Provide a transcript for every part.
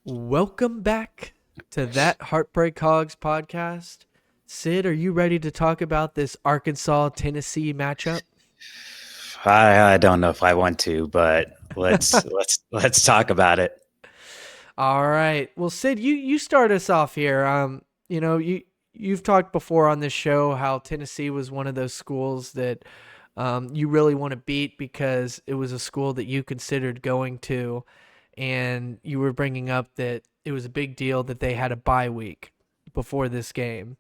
Welcome back to that Heartbreak Hogs podcast. Sid, are you ready to talk about this Arkansas Tennessee matchup? I don't know if I want to, but let's talk about it. All right. Well, Sid, you start us off here. You've talked before on this show how Tennessee was one of those schools that you really want to beat because it was a school that you considered going to, and you were bringing up that it was a big deal that they had a bye week before this game,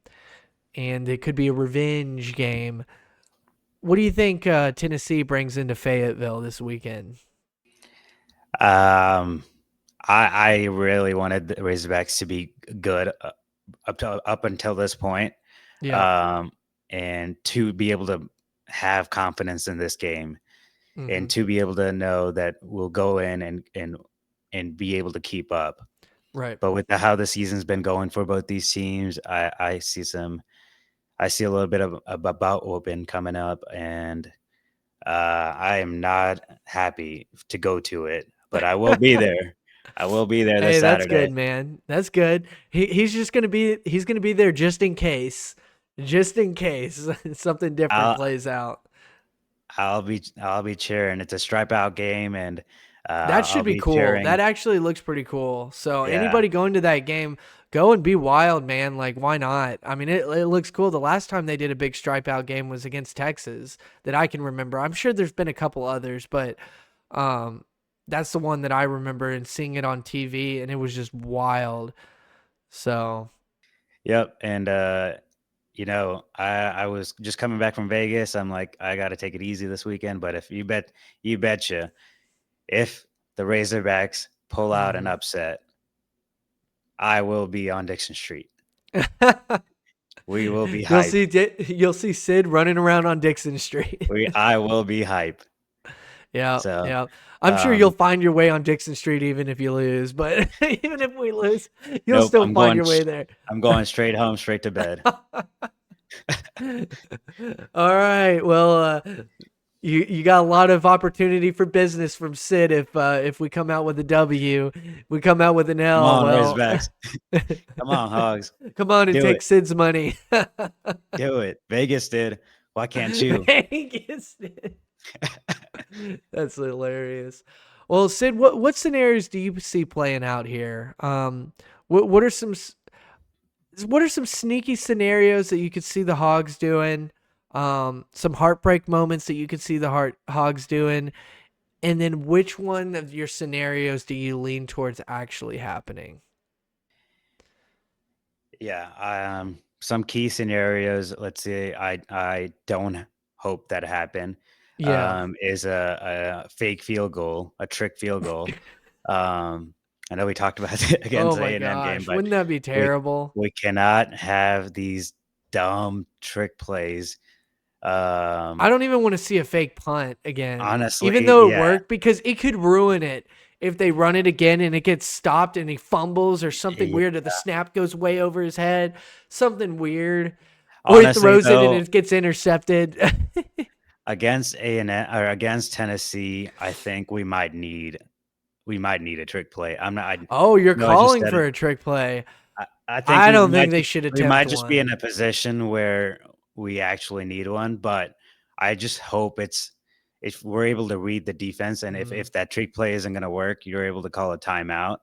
and it could be a revenge game. What do you think Tennessee brings into Fayetteville this weekend? Um, I really wanted the Razorbacks to be good up until this point, Yeah. um, and to be able to have confidence in this game, Hmm. and to be able to know that we'll go in and be able to keep up. Right. But with how the season's been going for both these teams, I see a little bit of a bout whooping coming up, and I am not happy to go to it, but I will be there. I will be there this Hey, that's Saturday. good, man. That's good. He's gonna be there just in case something different I'll plays out. I'll be cheering. It's a stripe out game, and That I'll should be be cool. cheering. That actually looks pretty cool. So Yeah, anybody going to that game, go and be wild, man. Like, why not? I mean, it looks cool. The last time they did a big stripe out game was against Texas that I can remember. I'm sure there's been a couple others, but um, that's the one that I remember and seeing it on TV, and it was just wild. So yep. And I was just coming back from Vegas. I'm like, I got to take it easy this weekend. But if you betcha, if the Razorbacks pull out an mhm. upset, I will be on Dixon Street. We will be hype. You'll see Sid running around on Dixon Street. I will be hype. Yeah, So, yeah. I'm sure you'll um, find your way on Dixon Street even if you lose, but even if we lose, you'll nope, still find your way there. I'm going straight home, straight to bed. All right. Well, you got a lot of opportunity for business from Sid if we come out with a W, we come out with an Come L. on, Well, Razorbacks. Come on, Hogs. come on and Do take it. Sid's money. Do it. Vegas did. Why can't you? Vegas did. That's hilarious. Well, Sid, what scenarios do you see playing out here? What are some sneaky scenarios that you could see the Hogs doing? Some heartbreak moments that you could see the Hogs doing, and then which one of your scenarios do you lean towards actually happening? Yeah. Some key scenarios. Let's say I don't hope that happen. Yeah. Is a fake field goal, a trick field goal. Um, I know we talked about it Oh against my A&M game, gosh, but wouldn't that be we terrible? we cannot have these dumb trick plays. I Um, don't even want to see a fake punt again, even Honestly, though it yeah, worked, because it could ruin it if they run it again and it gets stopped and he fumbles or something yeah. weird, or the snap goes way over his head, something weird, or he Honestly, throws it and though, it gets intercepted. against A&M or against Tennessee, I think we might need a trick play. I Oh, you're know I just calling said for it. a trick play. I think I don't think they should we attempt might just be one. in a position where we actually need one, but I just hope it's if we're able to read the defense, and Mm, if that trick play isn't gonna work, you're able to call a timeout,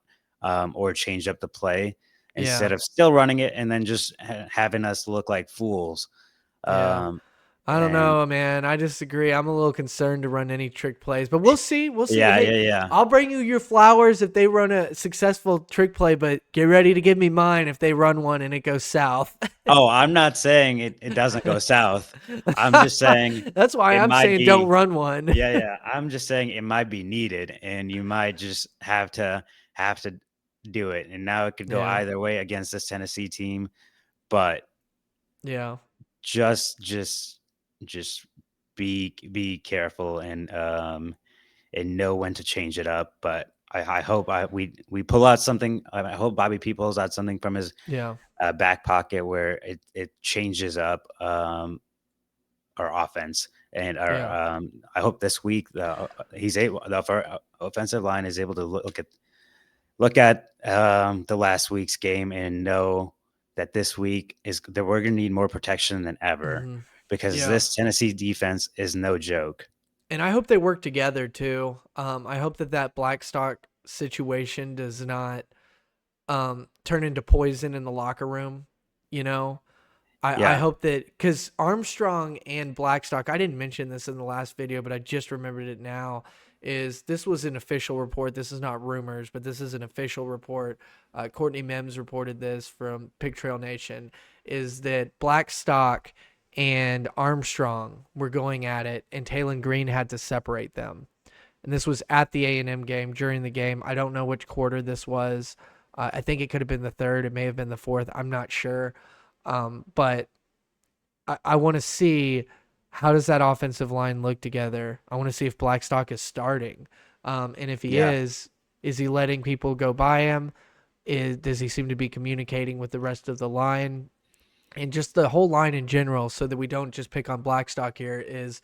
or change up the play yeah. instead of still running it and then just having us look like fools. Yeah. Um, I don't and know, man. I disagree. I'm a little concerned to run any trick plays, but we'll see. We'll see. yeah, Hey, yeah, yeah. I'll bring you your flowers if they run a successful trick play, but get ready to give me mine if they run one and it goes south. Oh, I'm not saying it doesn't go south. I'm just saying That's why it I'm might saying don't be. run one. Yeah, yeah. I'm just saying it might be needed, and you might just have to do it. And now it could go Yeah. either way against this Tennessee team, but Yeah. just just be careful and know when to change it up. But I hope we pull out something. I hope Bobby P pulls out something from his Yeah. back pocket where it changes up our offense. And Yeah. I hope this week he's able the offensive line is able to look at the last week's game and know that this week is that we're going to need more protection than ever Hmm. because Yeah. this Tennessee defense is no joke. And I hope they work together too. I hope that Blackstock situation does not turn into poison in the locker room. You know, I Yeah, hope that because Armstrong and Blackstock, I didn't mention this in the last video, but I just remembered it now. Is this was an official report? This is not rumors, but this is an official report. Courtney Mims reported this from Pig Trail Nation. Is that Blackstock and Armstrong were going at it, and Taylon Green had to separate them. And this was at the A&M game during the game. I don't know which quarter this was. I think it could have been the third. It may have been the fourth. I'm not sure. But I want to see how does that offensive line look together. I want to see if Blackstock is starting, and if he yeah, is he letting people go by him? Does he seem to be communicating with the rest of the line and just the whole line in general, so that we don't just pick on Blackstock here? Is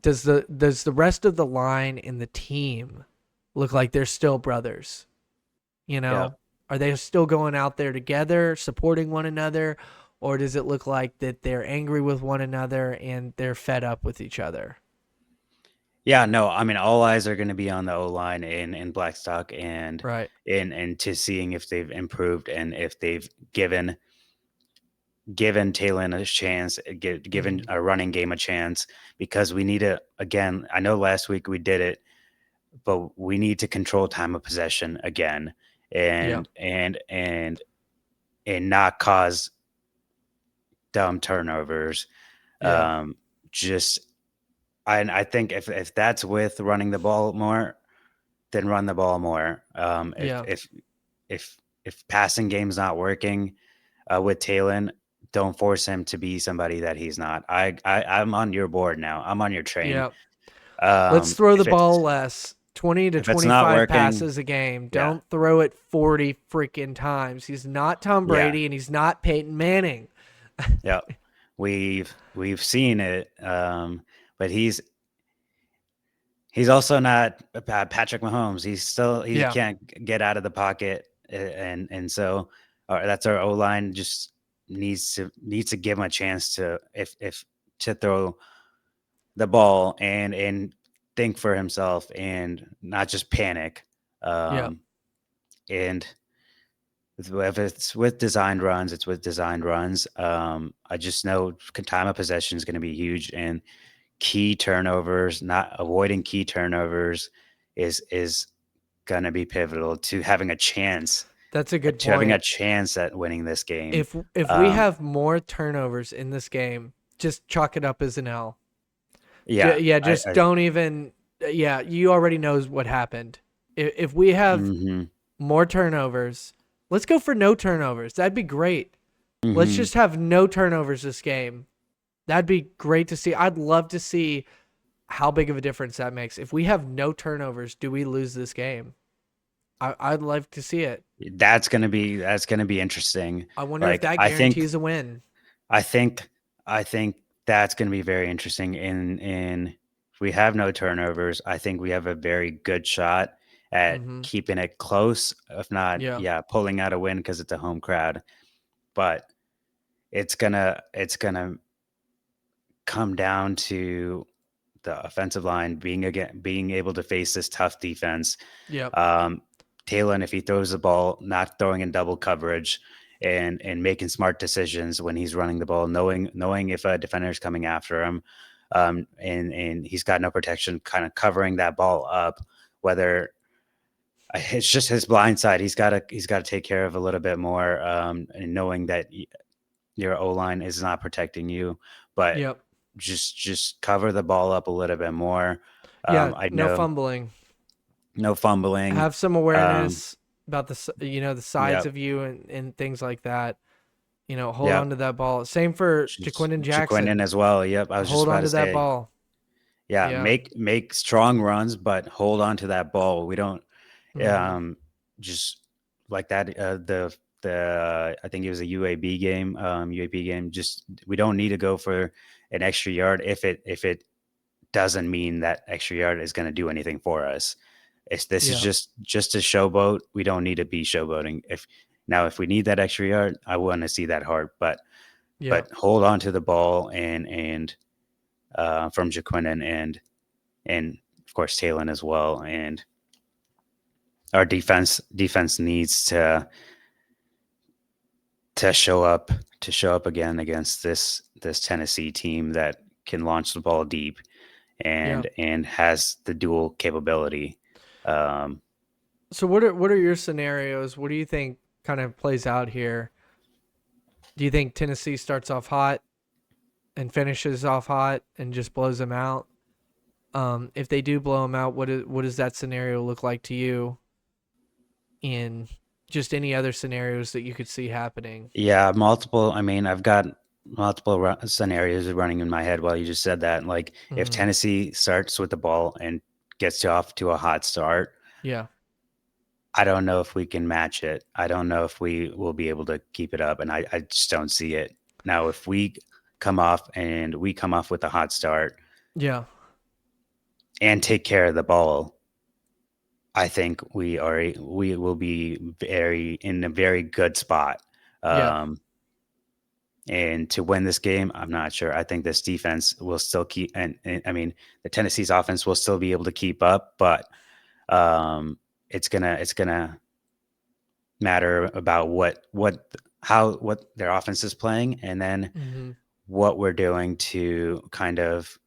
does the rest of the line and the team look like they're still brothers? You yeah. know, are they still going out there together, supporting one another, or does it look like that they're angry with one another and they're fed up with each other? Yeah, no, I mean, all eyes are going to be on the O line in Blackstock Right. and to seeing if they've improved and if they've given Talon a chance, given Hmm. a running game a chance, because we need to again. I know last week we did it, but we need to control time of possession again, Yeah. and not cause dumb turnovers. Yeah. Um, just I think if that's with running the ball more, then run the ball more. Yeah. If if passing game's not working with Talon, don't force him to be somebody that he's not. I'm on your board now. I'm on your train. Yeah. Let's throw the If ball less. 20 to if it's not 25 working, passes a game. yeah, Don't throw it 40 freaking times. He's not Tom yeah, Brady and he's not Peyton Manning. yeah. We've seen it, but he's also not Patrick Mahomes. He Yeah. can't get out of the pocket, and so that's our O line just needs to give him a chance to if to throw the ball and think for himself and not just panic. Yeah. Um, and if it's with designed runs, it's with designed runs. I just know time of possession is going to be huge, and key turnovers, not avoiding key turnovers, is going to be pivotal to having a chance That's a good to having a point. chance at winning this game. If we Um, have more turnovers in this game, just chalk it up as an L. yeah, Yeah, just I don't even. Yeah, you already knows what happened. If we have hmm more turnovers, let's go for no turnovers. That'd be great. Let's hmm just have no turnovers this game. That'd be great to see. I'd love to see how big of a difference that makes. If we have no turnovers, do we lose this game? I'd love to see it. that's gonna be interesting. I wonder if Like that guarantees a win. I think I think that's going to be very interesting. In if we have no turnovers, I think we have a very good shot at Mm-hmm. keeping it close. If not, Yeah. yeah, pulling out a win because it's a home crowd. But it's gonna come down to the offensive line being able to face this tough defense. Yep. Um, Talon, if he throws the ball, not throwing in double coverage and making smart decisions when he's running the ball, knowing if a defender is coming after him, and he's got no protection, kind of covering that ball up. Whether it's just his blind side, he's got to take care of a little bit more, and knowing that your O line is not protecting you, but Yep. just cover the ball up a little bit more. Yeah. I No know fumbling. no fumbling. Have some Um, awareness about the sides yep, of you and things like that. Hold on yep. to that ball. Same for Just Jaquindon Jaquindon Jackson. as well. Yep, I was just Hold about on to to that say, ball. yeah, Yeah. make strong runs, but hold on to that ball. We don't Mm-hmm. just like that. The I think it was a UAB game. Just we don't need to go for an extra yard if it doesn't mean that extra yard is going to do anything for us. This is Yeah. just a showboat. We don't need to be showboating. If we need that extra yard, I want to see that hard. Yeah. But hold on to the ball and from Jaquindon and of course Talon as well. And our defense needs to show up again against this Tennessee team that can launch the ball deep Yeah. and has the dual capability. Um, So what are your scenarios? What do you think kind of plays out here? Do you think Tennessee starts off hot and finishes off hot and just blows them out? If they do blow them out, what does that scenario look like to you? In just any other scenarios that you could see happening? yeah, multiple. I mean, I've got multiple scenarios running in my head while you just said that. Like if Mm-hmm. Tennessee starts with the ball and gets off to a hot start, Yeah. I don't know if we can match it. I don't know if we will be able to keep it up, and I just don't see it. Now, if we come off with a hot start Yeah. and take care of the ball, I think we will be in a very good spot. Yeah. Um, and to win this game, I'm not sure. I think this defense will still keep, and I mean, the Tennessee's offense will still be able to keep up, but it's gonna matter about what their offense is playing, and then Mm-hmm. what we're doing to kind of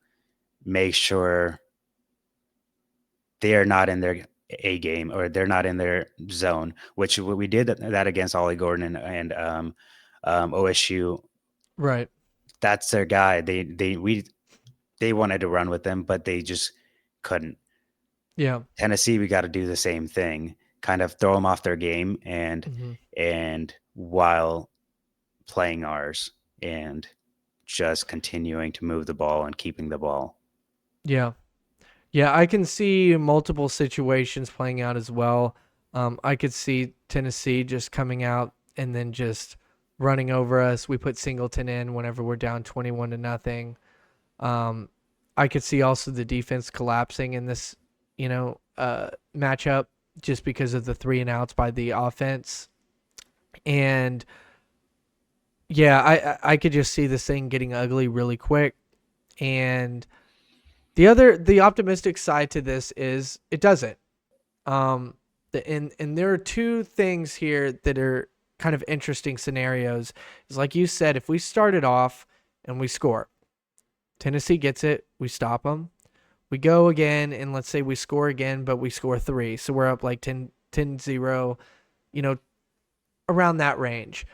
make sure they are not in their A game or they're not in their zone, which we did that against Ollie Gordon and OSU. Right. That's their guy. They wanted to run with them, but they just couldn't. Yeah. Tennessee, we got to do the same thing, kind of throw them off their game Mm-hmm. and while playing ours and just continuing to move the ball and keeping the ball. Yeah. Yeah, I can see multiple situations playing out as well. I could see Tennessee just coming out and then just running over us. We put Singleton in whenever we're down 21-0. Um, I could see also the defense collapsing in this, matchup just because of the 3 and outs by the offense. And yeah, I could just see this thing getting ugly really quick. And the optimistic side to this is it doesn't. And there are two things here that are kind of interesting scenarios. Is like you said, if we started off and we score, Tennessee gets it, we stop them. We go again, and let's say we score again, but we score 3. So we're up like 10-0, around that range.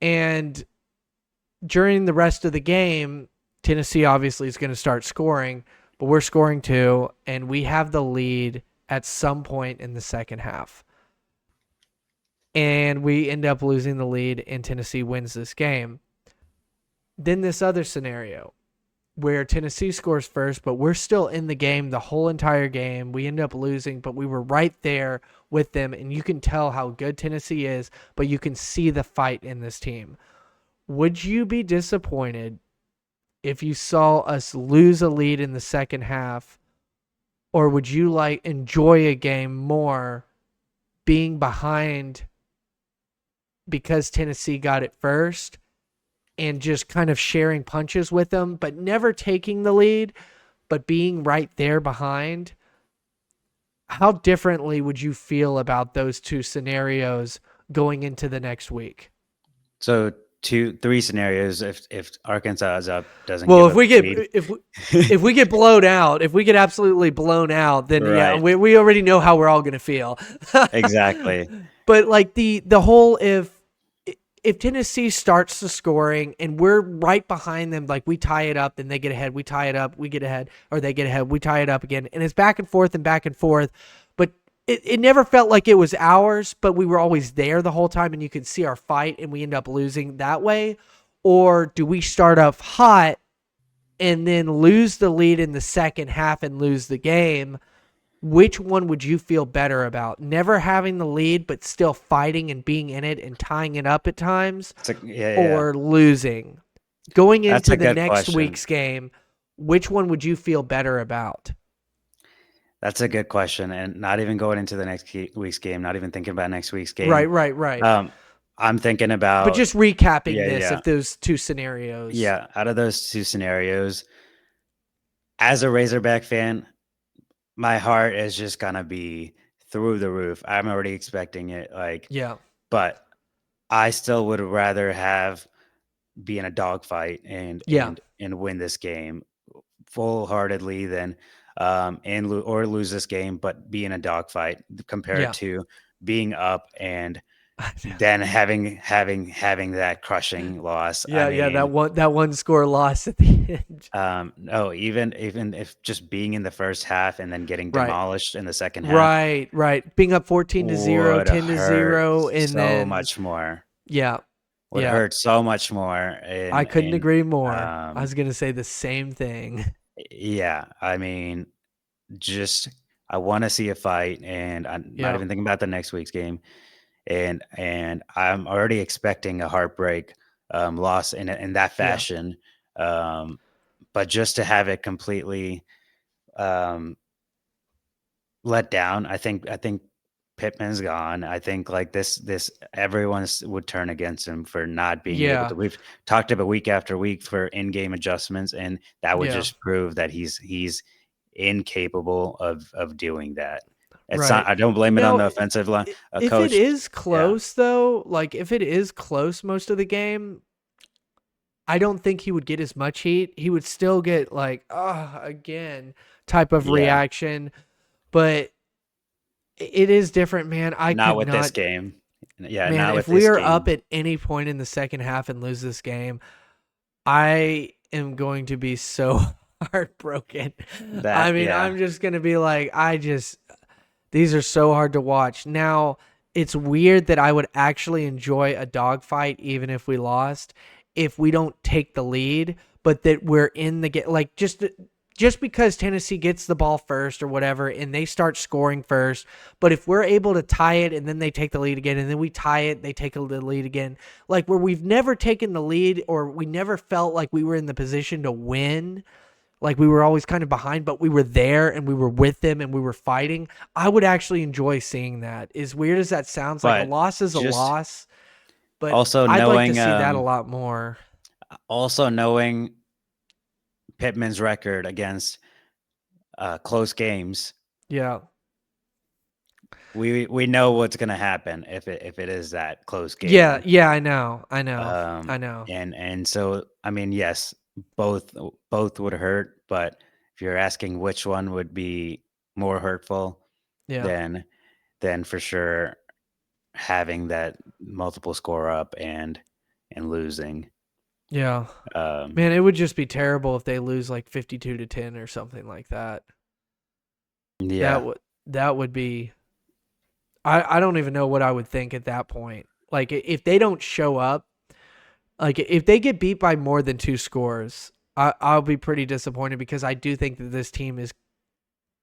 And during the rest of the game, Tennessee obviously is going to start scoring, but we're scoring too, and we have the lead at some point in the second half. And we end up losing the lead, and Tennessee wins this game. Then this other scenario where Tennessee scores first, but we're still in the game the whole entire game. We end up losing, but we were right there with them, and you can tell how good Tennessee is, but you can see the fight in this team. Would you be disappointed if you saw us lose a lead in the second half, or would you enjoy a game more being behind because Tennessee got it first and just kind of sharing punches with them, but never taking the lead, but being right there behind? How differently would you feel about those two scenarios going into the next week? So three scenarios. If Arkansas is up, doesn't Well, give if up we the get lead. if we get blown out, if we get absolutely blown out, then yeah, Right. we already know how we're all gonna feel. Exactly. But like the whole if Tennessee starts the scoring and we're right behind them, like we tie it up and they get ahead, we tie it up, we get ahead, or they get ahead, we tie it up again, and it's back and forth and back and forth. But it never felt like it was ours, but we were always there the whole time, and you could see our fight, and we end up losing that way. Or do we start off hot and then lose the lead in the second half and lose the game? Which one would you feel better about? Never having the lead, but still fighting and being in it and tying it up at times, Yeah. or losing? Going That's into a the good next question. week's game, which one would you feel better about? That's a good question, and not even going into the next week's game, not even thinking about next week's Right, game. right, right. Um, I'm thinking But about just recapping yeah, this, yeah, if those two scenarios. yeah. Out of those two scenarios, as a Razorback fan, my heart is just gonna be through the roof. I'm already expecting it, like, Yeah, but I still would rather have be in a dogfight yeah, and win this game full heartedly than or lose this game, but be in a dogfight compared yeah. to being up and then having that crushing loss. I Yeah, yeah, mean, that one score loss at the end. no, even if just being in the first half and then getting Right. demolished in the second half Right, right. Being up 14-0, would 10-0, hurt and so then much more. yeah, Would yeah. hurt so much more, I couldn't and agree more. I um, was gonna say the same thing. yeah. I mean, just I want to see a fight, and I'm not Yeah, even thinking about the next week's game, and I'm already expecting a heartbreak loss in that yeah, fashion. Um, but just to have it completely um, let down. I think Pittman's gone. I think like this everyone's would turn against him for not being able yeah, to. We've talked about week after week for in-game adjustments, and that would yeah. just prove that he's incapable of doing that. It's not. Right. I don't blame it on Now, the offensive line. A if it coach, is yeah, close though, like if it is close most of the game, I don't think he would get as much heat. He would still get like, again type of yeah. reaction, but it is different, man. I Not could with this not, game. Yeah, man, not if with we this are up game. at any point in the second half and lose this game, I am going to be so heartbroken. I That mean, yeah. I'm just going to be like, these are so hard to watch. Now, it's weird that I would actually enjoy a dogfight even if we lost, if we don't take the lead, but that we're in the game. Like just because Tennessee gets the ball first or whatever, and they start scoring first, but if we're able to tie it and then they take the lead again, and then we tie it, they take the lead again, like where we've never taken the lead or we never felt like we were in the position to win, like we were always kind of behind, but we were there and we were with them and we were fighting. I would actually enjoy seeing that. As weird as that sounds, like a But loss is a just loss, but also I'd like to knowing see that a lot more. also knowing Pittman's record against close games, Yeah. we know what's going to happen if it is that close Yeah, game. yeah, I know. I know. Um, I know. and so I mean, yes, both both would hurt, but if you're asking which one would be more hurtful, Yeah. then for sure having that multiple score up and losing. Yeah. Um, Man, it would just be terrible if they lose like 52-10 or something like that. That yeah, would that would be I don't even know what I would think at that point. Like if they don't show up, like if they get beat by more than two scores, I'll be pretty disappointed because I do think that this team is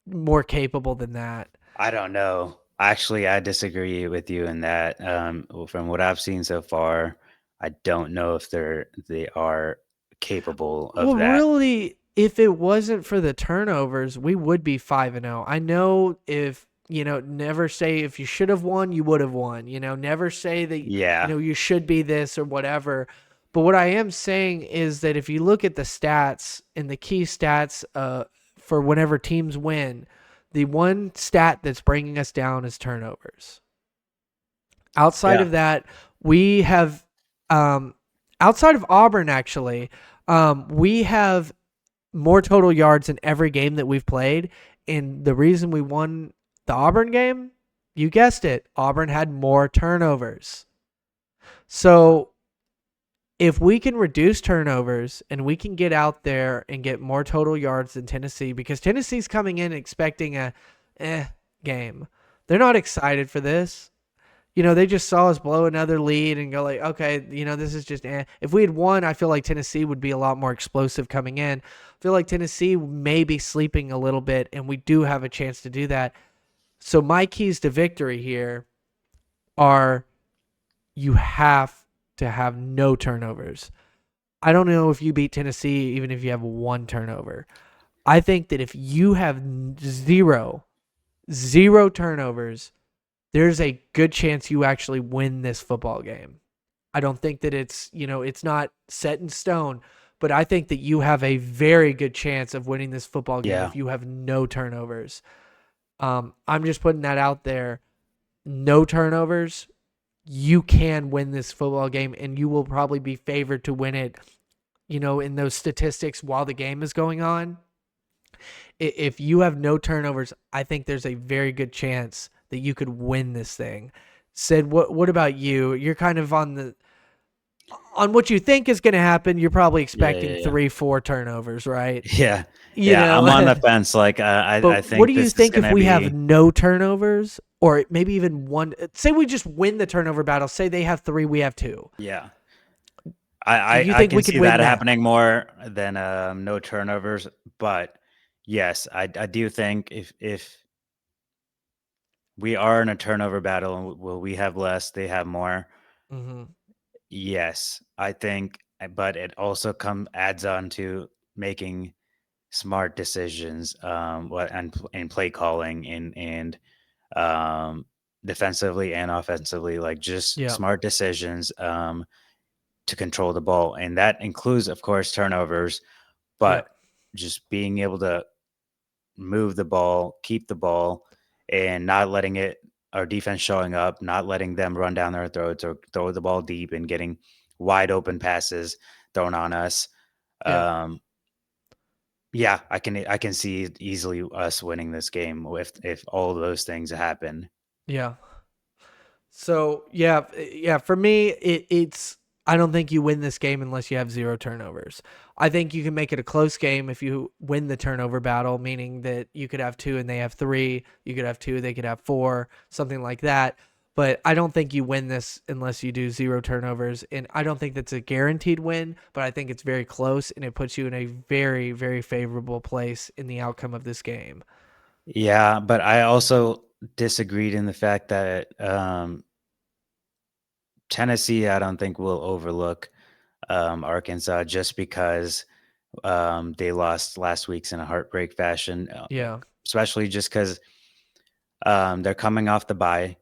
more capable than that. I don't know. Actually, I disagree with you in that. From what I've seen so far, I don't know if they are capable of Well, that. really, if it wasn't for the turnovers, we would be 5-0. I know if never say if you should have won, you would have won. Never say that Yeah, you should be this or whatever. But what I am saying is that if you look at the stats and the key stats for whenever teams win, the one stat that's bringing us down is turnovers. Outside yeah, of that, we have, outside of Auburn, actually, we have more total yards in every game that we've played. And the reason we won the Auburn game, you guessed it, Auburn had more turnovers. So if we can reduce turnovers and we can get out there and get more total yards than Tennessee, because Tennessee's coming in expecting a game. They're not excited for this. They just saw us blow another lead and go like, okay, this is just If we had won, I feel like Tennessee would be a lot more explosive coming in. I feel like Tennessee may be sleeping a little bit, and we do have a chance to do that. So my keys to victory here are you have to have no turnovers. I don't know if you beat Tennessee even if you have one turnover. I think that if you have zero, 0 turnovers, there's a good chance you actually win this football game. I don't think that it's not set in stone, but I think that you have a very good chance of winning this football game Yeah. if you have no turnovers. I'm just putting that out there. No turnovers, you can win this football game, and you will probably be favored to win it, in those statistics while the game is going on. If you have no turnovers, I think there's a very good chance that you could win this thing. Sid, what about you? You're kind of on what you think is going to happen. You're probably Yeah. expecting Yeah. Yeah. 3-4 turnovers, right? Yeah. You Yeah. I'm on know, the fence. Like, I but what think do you this is think if gonna we have be. no turnovers, or maybe even one? Say we just win the turnover battle. Say they have 3, we have 2. Yeah. Do you I think can we could see win that that? happening more than no turnovers, but yes, I do think if we are in a turnover battle and will we have less, they have more. Mm-hmm. Yes, I think, but it also come adds on to making smart decisions, what and play calling and um, defensively and offensively, like just Yeah. smart decisions to control the ball, and that includes, of course, turnovers, Yeah. but just being able to move the ball, keep the ball, and not letting it our defense showing up, not letting them run down their throats or throw the ball deep and getting wide open passes thrown on us. Yeah. Um, yeah, I can see easily us winning this game if all of those things happen. Yeah. So yeah. For me, it's I don't think you win this game unless you have 0 turnovers. I think you can make it a close game if you win the turnover battle, meaning that you could have 2 and they have 3. You could have 2, they could have 4, something like that. But I don't think you win this unless you do 0 turnovers, and I don't think that's a guaranteed win. But I think it's very close, and it puts you in a very, very favorable place in the outcome of this game. Yeah, but I also disagreed in the fact that Tennessee, I don't think will overlook Arkansas just because they lost last week's in a heartbreak fashion, Yeah. especially just because they're coming off the bye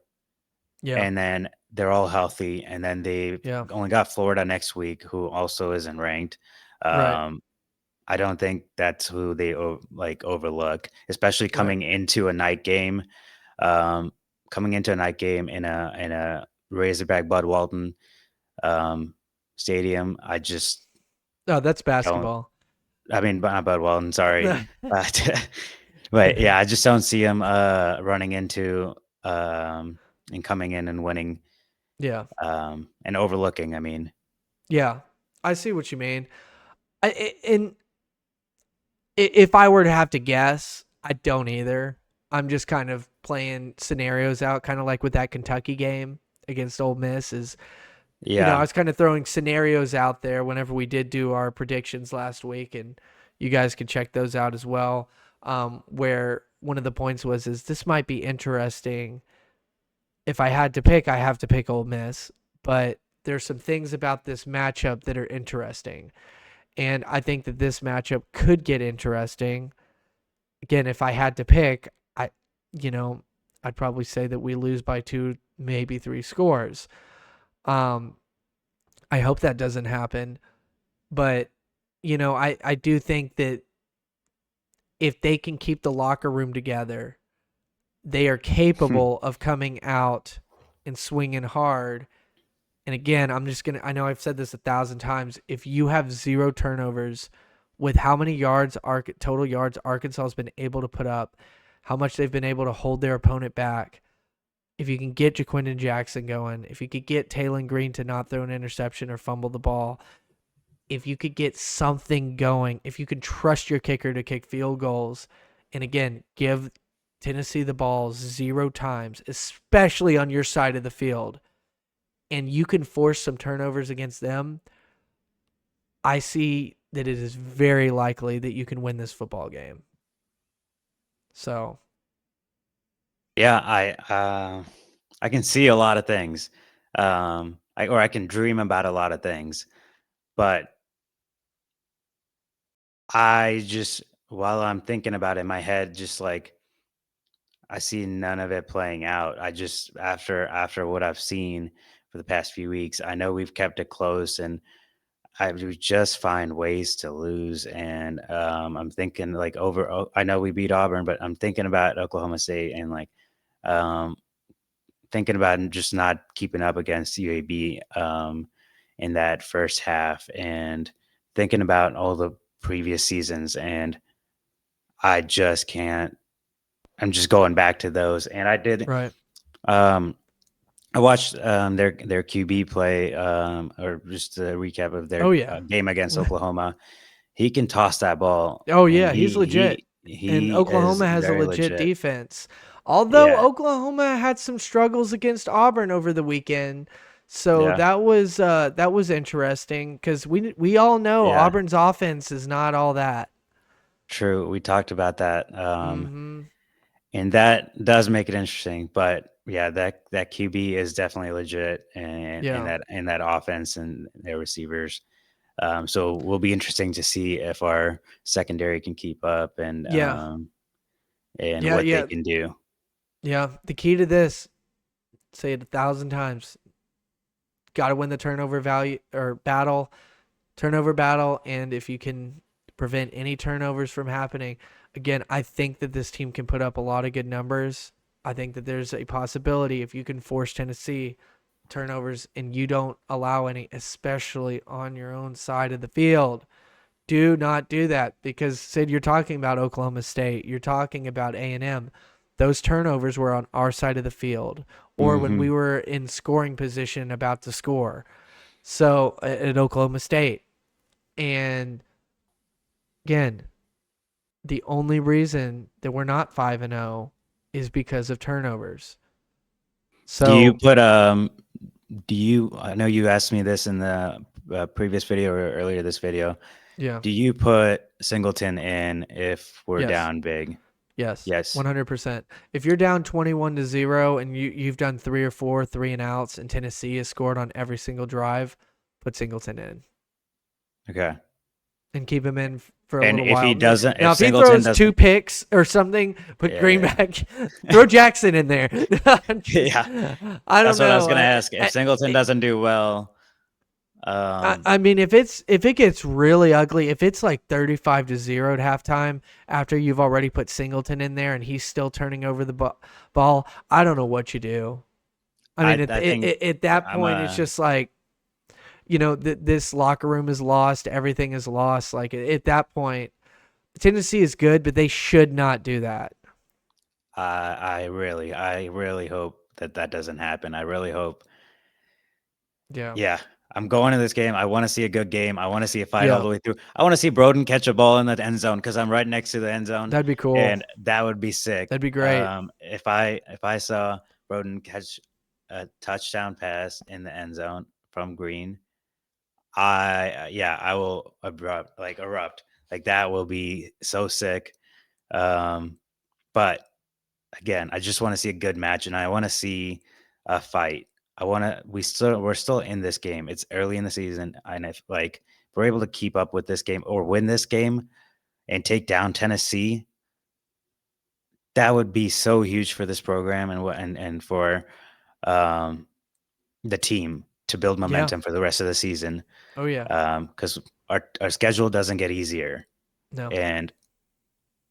Yeah. and then they're all healthy, and then they Yeah. only got Florida next week, who also isn't ranked. Right. Um, I don't think that's who they overlook, especially Right. um, coming into a night game in a Razorback Bud Walton um, stadium. I just Oh, that's don't. basketball. I mean, not Bud Walton. Sorry, but but yeah, I just don't see him running into and coming in and winning Yeah. and overlooking. I mean, Yeah. I see what you mean. And if I were to have to guess, I don't either. I'm just kind of playing scenarios out, kind of like with that Kentucky game against Ole Miss. I yeah, was kind of throwing scenarios out there whenever we did do our predictions last week, and you guys can check those out as well. Where one of the points is this might be interesting. If I had to pick, I have to pick Ole Miss, but there's some things about this matchup that are interesting. And I think that this matchup could get interesting. Again, if I had to pick, I you know, I'd probably say that we lose by 2, maybe 3 scores. Um I hope that doesn't happen, but I do think that if they can keep the locker room together, they are capable of coming out and swinging hard. And again, I know I've said this 1,000 times. If you have 0 turnovers with how many total yards Arkansas has been able to put up, how much they've been able to hold their opponent back, if you can get Jaquindon Jackson going, if you could get Taylon Green to not throw an interception or fumble the ball, if you could get something going, if you could trust your kicker to kick field goals, and again, give Tennessee the ball 0 times, especially on your side of the field, and you can force some turnovers against them, I see that it is very likely that you can win this football game. So, yeah. I can see a lot of things, or I can dream about a lot of things, but I just while I'm thinking about it in my head, just like I see none of it playing out. I just after what I've seen for the past few weeks, I know we've kept it close, and we just find ways to lose. And I'm thinking like I know we beat Auburn, but I'm thinking about Oklahoma State and like um, thinking about just not keeping up against UAB in that first half, and thinking about all the previous seasons, and I just can't. I'm just going back to those, and I did. Right. Um, I watched their QB play, or just a recap of their Oh yeah. game against Oklahoma. He can toss that ball, Oh and yeah, he's legit. And he is Oklahoma has a very legit legit. defense. Although Yeah, Oklahoma had some struggles against Auburn over the weekend. So yeah, that was interesting cuz we all know yeah. Auburn's offense is not all that. True. We talked about that, Mhm. and that does make it interesting. But yeah, that QB is definitely legit, and Yeah. in that offense and their receivers. So will be interesting to see if our secondary can keep up, Yeah. and Yeah, what they yeah. can do. Yeah, the key to this, say it 1,000 times, got to win the turnover battle, and if you can prevent any turnovers from happening, again, I think that this team can put up a lot of good numbers. I think that there's a possibility if you can force Tennessee turnovers and you don't allow any, especially on your own side of the field. Do not do that because Sid, you're talking about Oklahoma State, you're talking about A&M. Those turnovers were on our side of the field, or when we Hmm. were in scoring position about to score. So at Oklahoma State, and again, the only reason that we're not 5-0 is because of turnovers. Do you So put Do you? I know you asked me this in the previous video or earlier this video. yeah, Do you put Singleton in if we're yes, down big? yes, Yes. 100%. If you're down 21-0 and you've done 3 and outs, and Tennessee has scored on every single drive, put Singleton in Okay. and keep him in for a And little if he while. doesn't, Now, if if he Singleton throws two doesn't, picks or something, put yeah, Greenback, throw Jackson in there. yeah, I don't that's what I was know. gonna ask. If Singleton I, doesn't do well, I, um, I mean, if it gets really ugly, if it's like 35-0 at halftime after you've already put Singleton in there and he's still turning over the ball, I don't know what you do. I mean, I think at that I'm point, it's just like this locker room is lost, everything is lost. Like at that point, Tennessee is good, but they should not do that. I really hope that that doesn't happen. I really hope. Yeah, Yeah, I'm going to this game. I want to see a good game. I want to see a fight all yeah, the way through. I want to see Broden catch a ball in the end zone because I'm right next to the end zone, that'd be cool. and that would be sick. That'd be great. If I saw Broden catch a touchdown pass in the end zone from Green, I will erupt. Like that will be so sick. Um, but again, I just want to see a good match, and I want to see a fight. I want to. We're still in this game. It's early in the season, and if like we're able to keep up with this game or win this game and take down Tennessee, that would be so huge for this program and for um, the team to build Yeah. momentum for the rest of the season. Oh yeah. Because our schedule doesn't get easier, No. and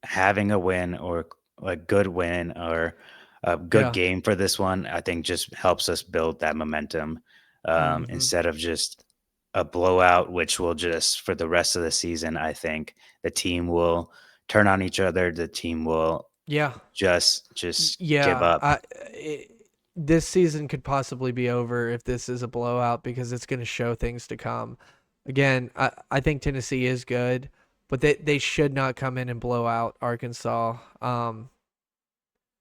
having a win or a good win or a good Yeah. game for this one, I think just helps us build that momentum Mm-hmm. instead of just a blowout, which will just for the rest of the season, I think the team will turn on each other. The team will Yeah. just give Yeah. up. This season could possibly be over if this is a blowout because it's going to show things to come. Again, I think Tennessee is good, but they should not come in and blow out Arkansas.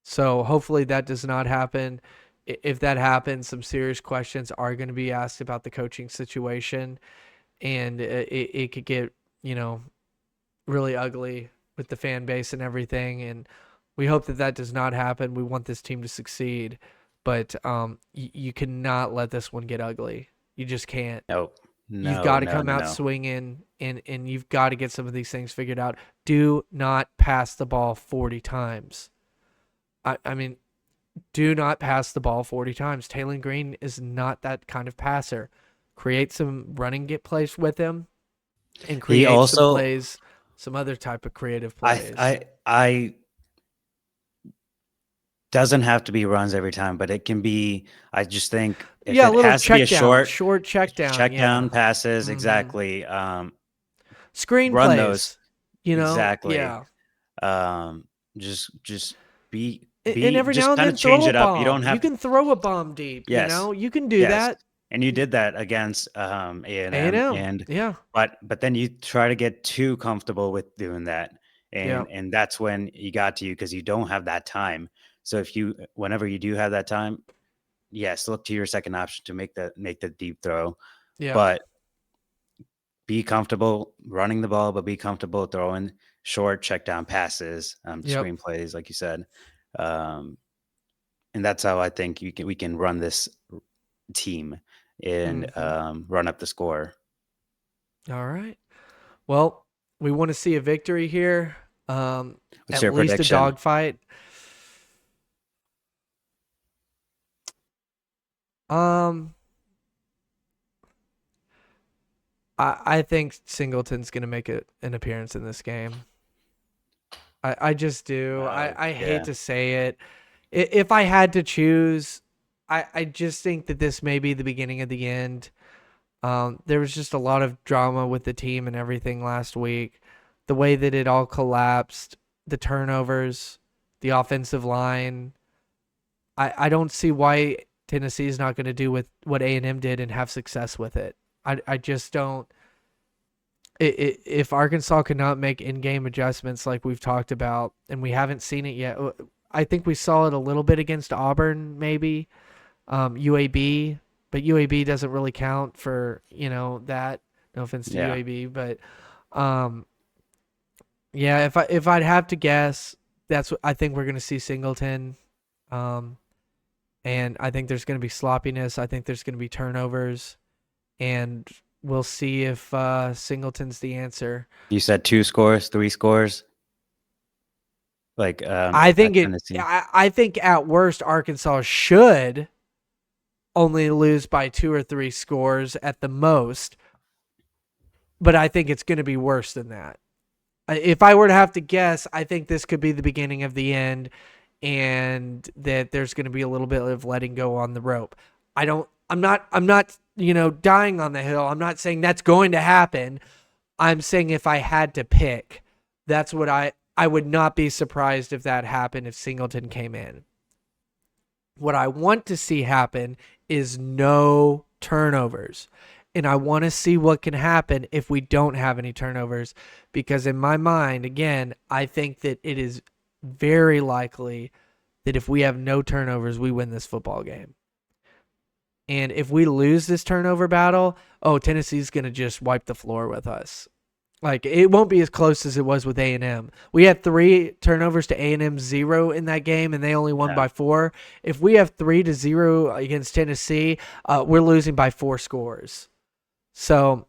So hopefully that does not happen. If that happens, some serious questions are going to be asked about the coaching situation, and it could get really ugly with the fan base and everything. And we hope that that does not happen. We want this team to succeed, but you cannot let this one get ugly. You just can't. No, You've no, got to no, come no, out no. swinging, and you've got to get some of these things figured out. Do not pass the ball 40 times. I mean, do not pass the ball 40 times. Taylor Green is not that kind of passer. Create some running get plays with him and He create some also, plays, some other type of creative I, plays. I doesn't have to be runs every time, but it can be. I just think if Yeah, a it little has to be a check down, short short check down. check Yeah. down passes, Mm-hmm. exactly. Run those Screenplays, exactly. yeah. Um, just be And every now just and kind of then throw change a it up. You don't bomb. You have to. can throw a bomb deep, Yes, you can do yes, that. and you did that against A and M, A&M, and yeah, but then you try to get too comfortable with doing that, yeah, and that's when you got to you because you don't have that time. So if you whenever you do have that time, yes, look to your second option to make the deep throw, yeah, but be comfortable running the ball, but be comfortable throwing short check down passes, yep. screen plays, like you said. Um, and that's how I think we can run this team and Hmm. run up the score. All right. Well, we want to see a victory here. What's At your least a prediction? dogfight. Um, I think Singleton's gonna make an appearance in this game. I just do. I hate Yeah, to say it. If I had to choose, I just think that this may be the beginning of the end. There was just a lot of drama with the team and everything last week. The way that it all collapsed, the turnovers, the offensive line. I don't see why Tennessee is not going to do with what A&M did and have success with it. I just don't. If Arkansas could not make in-game adjustments like we've talked about, and we haven't seen it yet, I think we saw it a little bit against Auburn, maybe UAB, but UAB doesn't really count for that. No offense to yeah. UAB, but um, yeah, if I'd have to guess, that's what I think we're gonna see Singleton, um, and I think there's gonna be sloppiness. I think there's gonna be turnovers, and we'll see if Singleton's the answer. You said 2 scores, 3 scores, like I at think it. Tennessee. I think at worst Arkansas should only lose by 2 or 3 scores at the most, but I think it's going to be worse than that. If I were to have to guess, I think this could be the beginning of the end, and that there's going to be a little bit of letting go on the rope. I don't. I'm not. Dying on the hill. I'm not saying that's going to happen. I'm saying if I had to pick, that's what I would not be surprised if that happened if Singleton came in. What I want to see happen is no turnovers. And I want to see what can happen if we don't have any turnovers. Because in my mind, again, I think that it is very likely that if we have no turnovers, we win this football game. And if we lose this turnover battle, oh, Tennessee's going to just wipe the floor with us. Like it won't be as close as it was with A&M. We had 3 turnovers to A&M 0 in that game, and they only won Yeah, by 4. If we have 3-0 against Tennessee, we're losing by 4 scores. So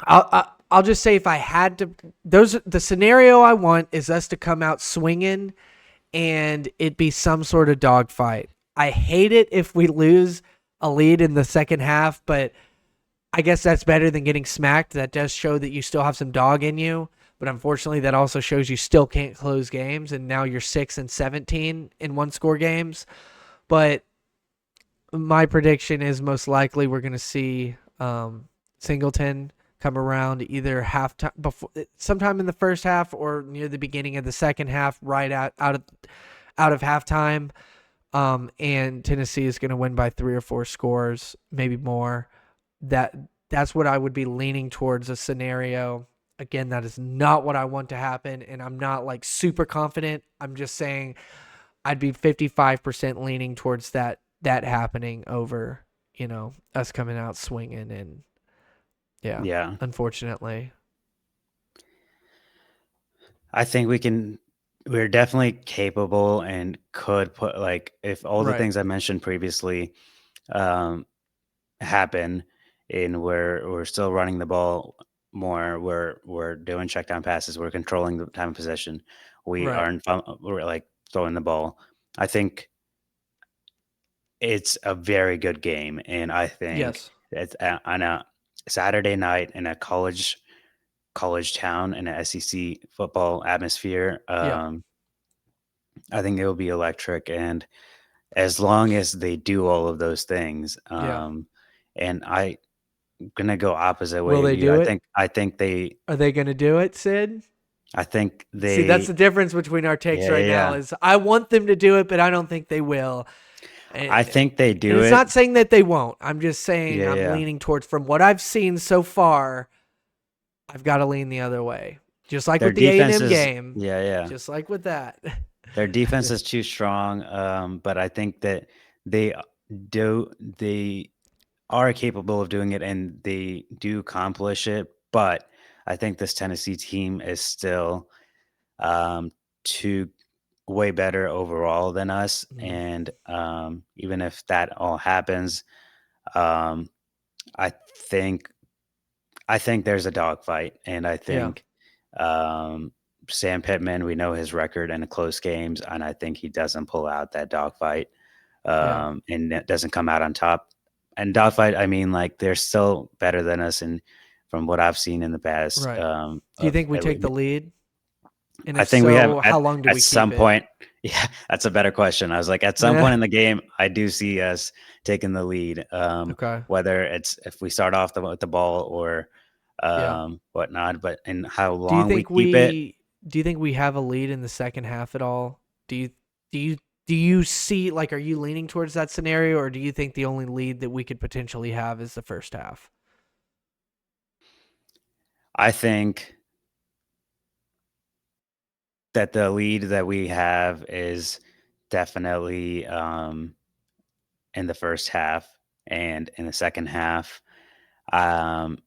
I'll just say if I had to, the scenario I want is us to come out swinging, and it be some sort of dogfight. I hate it if we lose a lead in the second half, but I guess that's better than getting smacked. That does show that you still have some dog in you. But unfortunately, that also shows you still can't close games. And now you're 6-17 in one-score games. But my prediction is most likely we're going to see Singleton come around either halftime before, sometime in the first half, or near the beginning of the second half, right out of halftime. And Tennessee is going to win by 3 or 4 scores, maybe more. that that's what I would be leaning towards a scenario. Again, that is not what I want to happen, and I'm not like super confident. I'm just saying I'd be 55% leaning towards that happening over, us coming out swinging, and yeah, yeah. unfortunately. I think we can. We're definitely capable and could put like if all the Right. things I mentioned previously um, happen, and we're still running the ball more. We're doing check down passes. We're controlling the time of possession. We Right. aren't. We're like throwing the ball. I think it's a very good game, and I think Yes. it's on a Saturday night in a college town in a SEC football atmosphere. Yeah. I think it will be electric, and as long as they do all of those things, Yeah. and I'm gonna go opposite Will way of they you. do it? Are they going to do it, Sid? I think See, that's the they, difference between our takes yeah, right yeah, now yeah. is I want them to do it, but I don't think they will. I And, think they and do it's it. not saying that they won't. I'm just saying Yeah, I'm yeah. leaning towards from what I've seen so far, I've got to lean the other way. Just like Their with the defense A&M is, game, yeah, yeah. just like with that. Their defense is too strong, but I think that they they are capable of doing it, and they do accomplish it. But I think this Tennessee team is still too way better overall than us, Mm, and even if that all happens, um, I think I think there's a dogfight, and I yeah, think um, Sam Pittman. We know his record in close games, and I think he doesn't pull out that dogfight, yeah, and it doesn't come out on top. And dogfight, I mean, like they're still better than us, and from what I've seen in the past, right. Do you think we take the lead? And I if think we have so, how long do at we keep some it? point. Yeah, that's a better question. I was like, at some Yeah. point in the game, I do see us taking the lead. Okay. Whether it's if we start off with the ball or Yeah. whatnot, but and how Do you long we think keep it. we have a lead in the second half at all? Do you do you do you see like are you leaning towards that scenario or do you think the only lead that we could potentially have is the first half? I think that the lead that we have is definitely in the first half, and in the second half, um,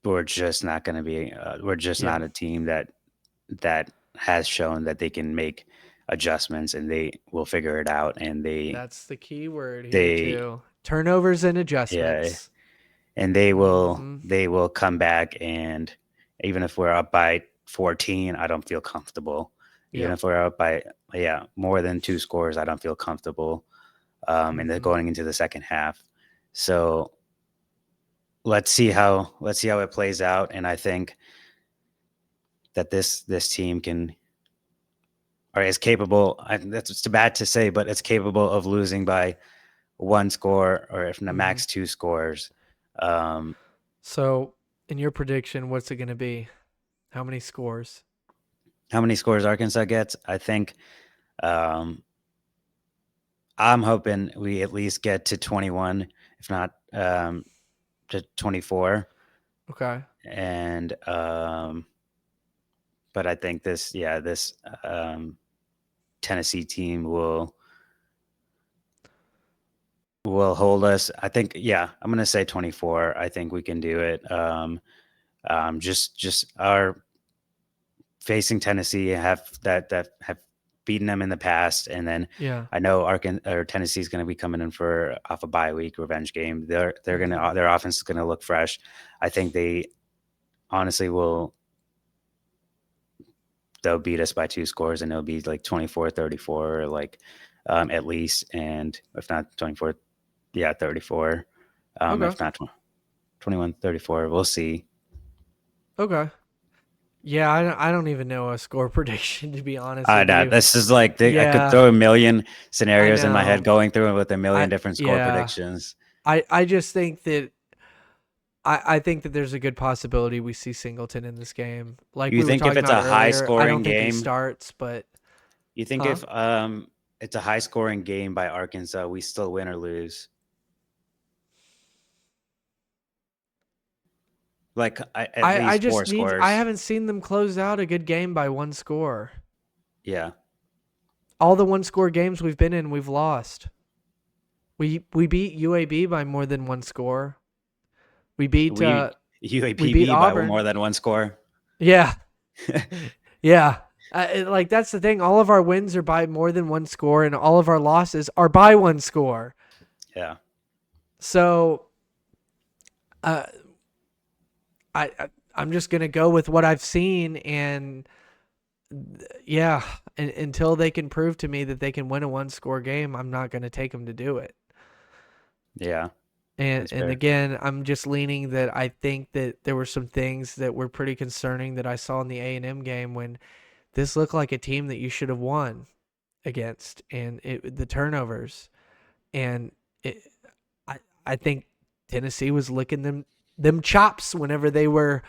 we're just not going to be. We're just Yeah. not a team that has shown that they can make adjustments, and they will figure it out, and That's the key word here they too. Turnovers and yeah, adjustments. and Mhm. they will come back, and even if we're up by 14, I don't feel comfortable. Even Yep. if we're up by, yeah, more than 2 scores, I don't feel comfortable. And they're Mhm. going into the second half. So let's see how it plays out, and I think that this team can, or is capable. That's it's too bad to say, but it's capable of losing by 1 score, or if the Mhm. max 2 scores. Um, So, in your prediction, what's it going to be? How many scores? how many scores Arkansas gets? I think um, I'm hoping we at least get to 21, if not to 24. Okay. And but I think this Tennessee team will hold us. I think, yeah, I'm gonna say 24. I think we can do it. Just our facing Tennessee that have beaten them in the past, and then Yeah. I know Arkansas or Tennessee is going to be coming in for off a bye week revenge game. They're Mhm. gonna their offense is gonna look fresh. I think they honestly will. They'll beat us by 2 scores, and it'll be like 24-34, like at least, and if not 24, yeah, 34. Okay. If not 21-34, we'll see. Okay. Yeah, I don't even know a score prediction to be honest I with know you. this is like I could Yeah, throw a million I scenarios in my head know. going through it with a million I different score yeah. predictions. I just think that I think that there's a good possibility we see Singleton in this game. Like You we were think if talking it's about a high earlier, I scoring don't think he game, starts, but you think huh? if it's a high scoring game by Arkansas, we still win or lose? Like at I least four just need I scores. haven't seen them close out a good game by one score. Yeah. All the one score games we've been in, we've lost. We beat UAB by more than one score. We beat We we beat UAPB by more Auburn. than 1 score. Yeah. Yeah. Like that's the thing. All of our wins are by more than one score, and all of our losses are by one score. Yeah. So, uh, I'm just gonna go with what I've seen, and yeah, until they can prove to me that they can win a one-score game, I'm not going to take them to do it. Yeah. And again, I'm just leaning that I think that there were some things that were pretty concerning that I saw in the A&M game when this looked like a team that you should have won against, and the turnovers, and it, I think Tennessee was licking them chops whenever they were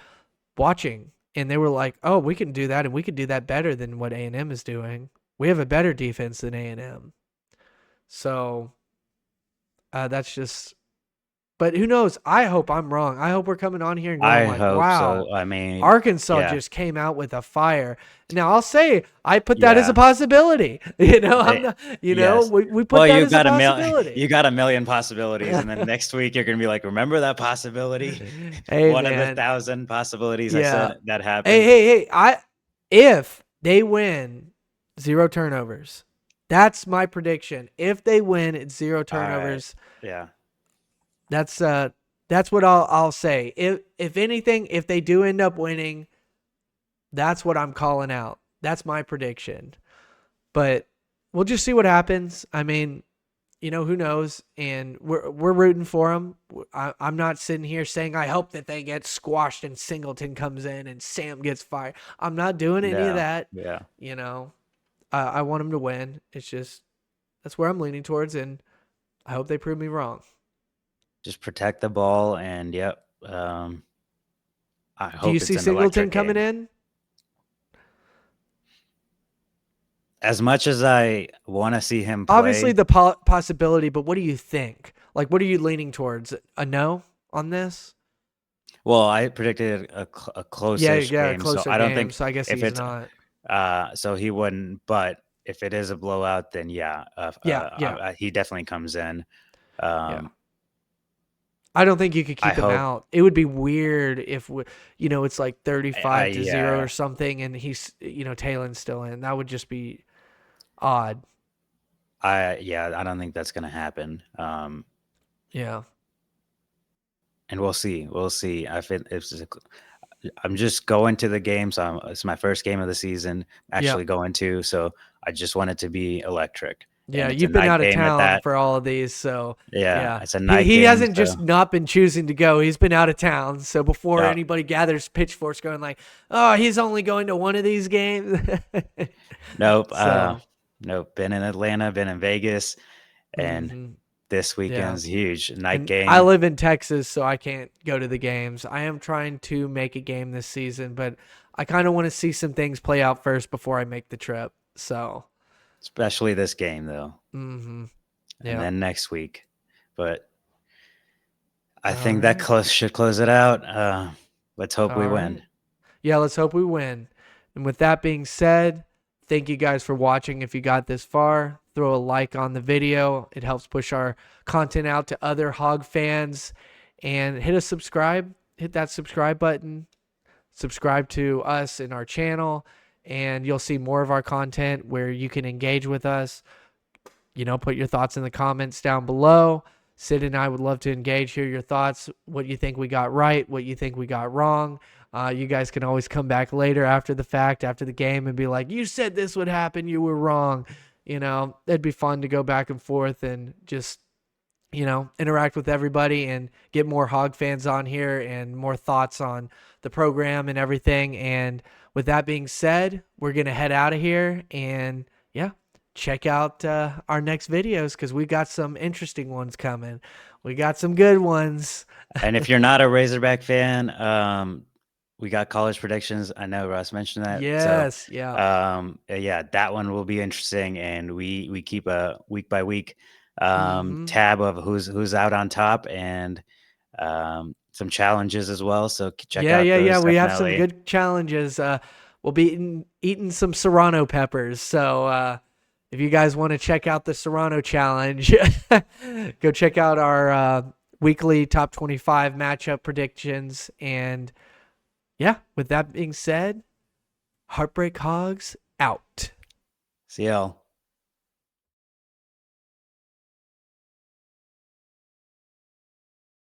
watching, and they were like, "Oh, we can do that, and we can do that better than what A&M is doing. We have a better defense than A&M." So that's just. But who knows? I hope I'm wrong. I hope we're coming on here and going I like, hope wow, so. I mean, Arkansas yeah. just came out with a fire. Now I'll say I put that as a Yeah. possibility. I'm not, Yes. we put Well, that as a possibility. you got a million possibilities, and then next week you're gonna be like, remember that possibility? Hey One of the man. 1,000 possibilities I Yeah. said that Hey, happened. hey, hey. If they win, 0 turnovers. That's my prediction. If they win, it's 0 All right. turnovers. Yeah. That's what I'll say. If anything, if they do end up winning, that's what I'm calling out. That's my prediction. But we'll just see what happens. I mean, who knows? And we're rooting for them. I'm not sitting here saying I hope that they get squashed and Singleton comes in and Sam gets fired. I'm not doing any of No. that. Yeah. I want them to win. It's just that's where I'm leaning towards, and I hope they prove me wrong. Just protect the ball, and yep. I Do you hope it's see an Singleton electric coming game. in? As much as I want to see him Obviously, play, the possibility, but what do you think? Like, what are you leaning towards? A no on this? well, I predicted a Yeah, close-ish yeah, a game, so closer I don't game. think So I guess if he's it's not. so he wouldn't. But if it is a blowout, then yeah, Yeah, yeah, he definitely comes in. yeah. Um, I don't think you could I keep him hope. out. It would be weird if it's like I 35-0 or yeah. something, and he's Talen's still in. That would just be odd. I don't think that's gonna happen. Yeah, And we'll see. We'll see. I feel I'm just going to the game, so it's my first game of the season. yeah, Actually going to, so I just want it to be electric, yeah. and it's a You've been night out of game at town that. for all of these, so Yeah, yeah. it's a He night he game, hasn't so just not been choosing to go. He's been out of town. So before yeah. anybody gathers pitchforks, going like, "Oh, he's only going to one of these games." Nope. So, Nope. Been in Atlanta, been in Vegas, and hmm this yeah. weekend's huge night And I game. live in Texas, so I can't go to the games. I am trying to make a game this season, but I kind of want to see some things play out first before I make the trip. So, Especially this game though, and yeah. then next week. But I All think that right. should close it out. Let's hope we All win. right. Yeah, let's hope we win. And with that being said, thank you guys for watching. If you got this far, throw a like on the video. It helps push our content out to other Hog fans. And hit a subscribe. Hit that subscribe button. Subscribe to us in our channel. And you'll see more of our content where you can engage with us. Put your thoughts in the comments down below. Sid and I would love to engage, hear your thoughts, what you think we got right, what you think we got wrong. You guys can always come back later after the fact, after the game, and be like, you said this would happen, you were wrong. It'd be fun to go back and forth and just, interact with everybody and get more Hog fans on here and more thoughts on the program and everything. And with that being said, we're going to head out of here and, yeah, check out our next videos because we got some interesting ones coming. We got some good ones. And if you're not a Razorback fan, we got college predictions. I know Russ mentioned that. So, Yes. Yeah. yeah, that one will be interesting, and we keep a week by week Mm-hmm. tab of who's out on top, and some challenges as well. So check Yeah. out Yeah. Yeah. those We have some definitely. good challenges. We'll be eating some Serrano peppers. So if you guys want to check out the Serrano challenge, go check out our weekly top 25 matchup predictions. And yeah, with that being said, Heartbreak Hogs out. See y'all.